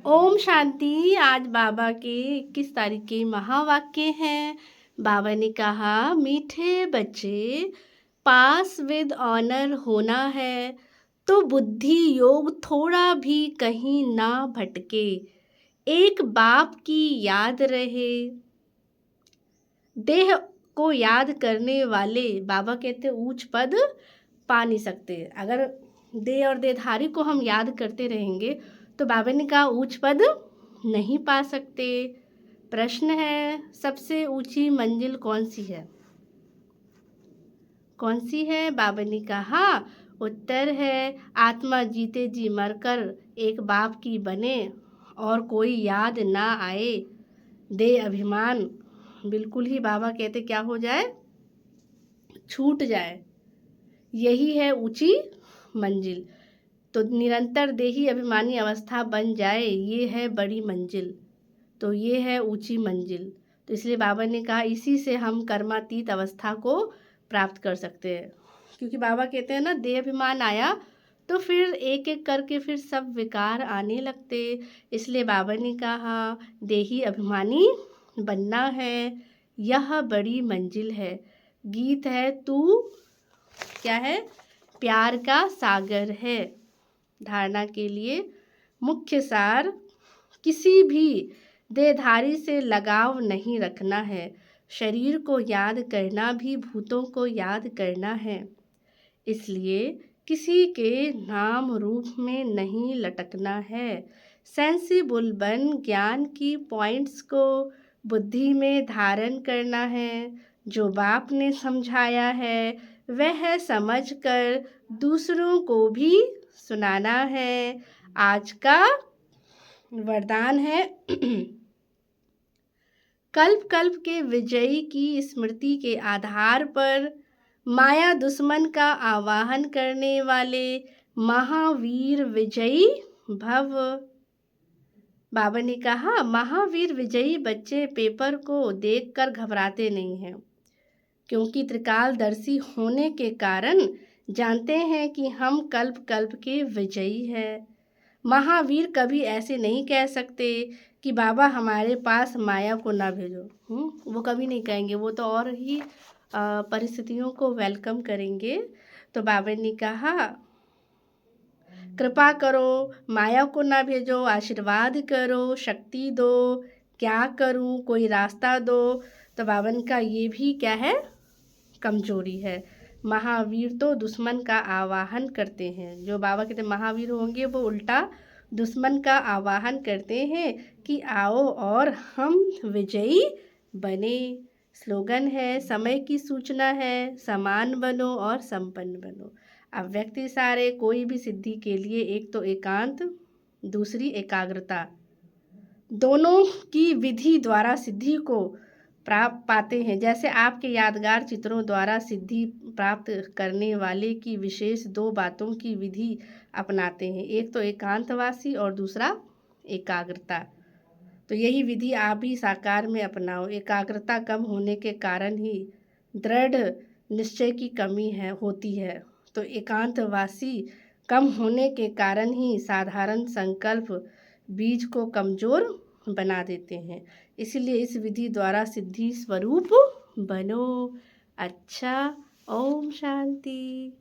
ओम शांति। आज बाबा के 21 तारीख के महावाक्य हैं। बाबा ने कहा, मीठे बच्चे, पास विद ऑनर होना है तो बुद्धि योग थोड़ा भी कहीं ना भटके, एक बाप की याद रहे। देह को याद करने वाले बाबा कहते ऊंच पद पा नहीं सकते। अगर देह और देहधारी को हम याद करते रहेंगे तो बाबा ने कहा ऊंच पद नहीं पा सकते। प्रश्न है, सबसे ऊंची मंजिल कौन सी है? कौन सी है? बाबा ने कहा उत्तर है आत्मा जीते जी मरकर एक बाप की बने और कोई याद ना आए। देह अभिमान बिल्कुल ही बाबा कहते क्या हो जाए? छूट जाए। यही है ऊंची मंजिल। तो निरंतर देही अभिमानी अवस्था बन जाए, ये है बड़ी मंजिल। तो ये है ऊंची मंजिल। तो इसलिए बाबा ने कहा इसी से हम कर्मातीत अवस्था को प्राप्त कर सकते हैं। क्योंकि बाबा कहते हैं ना, देह अभिमान आया तो फिर एक एक करके फिर सब विकार आने लगते। इसलिए बाबा ने कहा देही अभिमानी बनना है, यह बड़ी मंजिल है। गीत है तू क्या है? प्यार का सागर है। धारणा के लिए मुख्य सार, किसी भी देहधारी से लगाव नहीं रखना है। शरीर को याद करना भी भूतों को याद करना है। इसलिए किसी के नाम रूप में नहीं लटकना है। सेंसिबल बन ज्ञान की पॉइंट्स को बुद्धि में धारण करना है। जो बाप ने समझाया है वह समझकर दूसरों को भी सुनाना है। आज का वरदान है कल्प कल्प के विजयी की स्मृति के आधार पर माया दुश्मन का आवाहन करने वाले महावीर विजयी भव। बाबा ने कहा महावीर विजयी बच्चे पेपर को देखकर घबराते नहीं हैं, क्योंकि त्रिकालदर्शी होने के कारण जानते हैं कि हम कल्प कल्प के विजयी हैं। महावीर कभी ऐसे नहीं कह सकते कि बाबा हमारे पास माया को ना भेजो। वो कभी नहीं कहेंगे, वो तो और ही परिस्थितियों को वेलकम करेंगे। तो बाबा ने कहा कृपा करो, माया को ना भेजो, आशीर्वाद करो, शक्ति दो, क्या करूं, कोई रास्ता दो। तो बाबा का ये भी क्या है? कमजोरी है। महावीर तो दुश्मन का आवाहन करते हैं। जो बाबा कहते महावीर होंगे वो उल्टा दुश्मन का आवाहन करते हैं कि आओ और हम विजयी बने। स्लोगन है समय की सूचना है, समान बनो और संपन्न बनो। अब व्यक्ति सारे कोई भी सिद्धि के लिए एक तो एकांत, दूसरी एकाग्रता, दोनों की विधि द्वारा सिद्धि को प्राप्त पाते हैं। जैसे आपके यादगार चित्रों द्वारा सिद्धि प्राप्त करने वाले की विशेष दो बातों की विधि अपनाते हैं, एक तो एकांतवासी और दूसरा एकाग्रता। तो यही विधि आप भी साकार में अपनाओ। एकाग्रता कम होने के कारण ही दृढ़ निश्चय की कमी होती है। तो एकांतवासी कम होने के कारण ही साधारण संकल्प बीज को कमजोर बना देते हैं। इसलिए इस विधि द्वारा सिद्धि स्वरूप बनो। अच्छा, ओम शांति।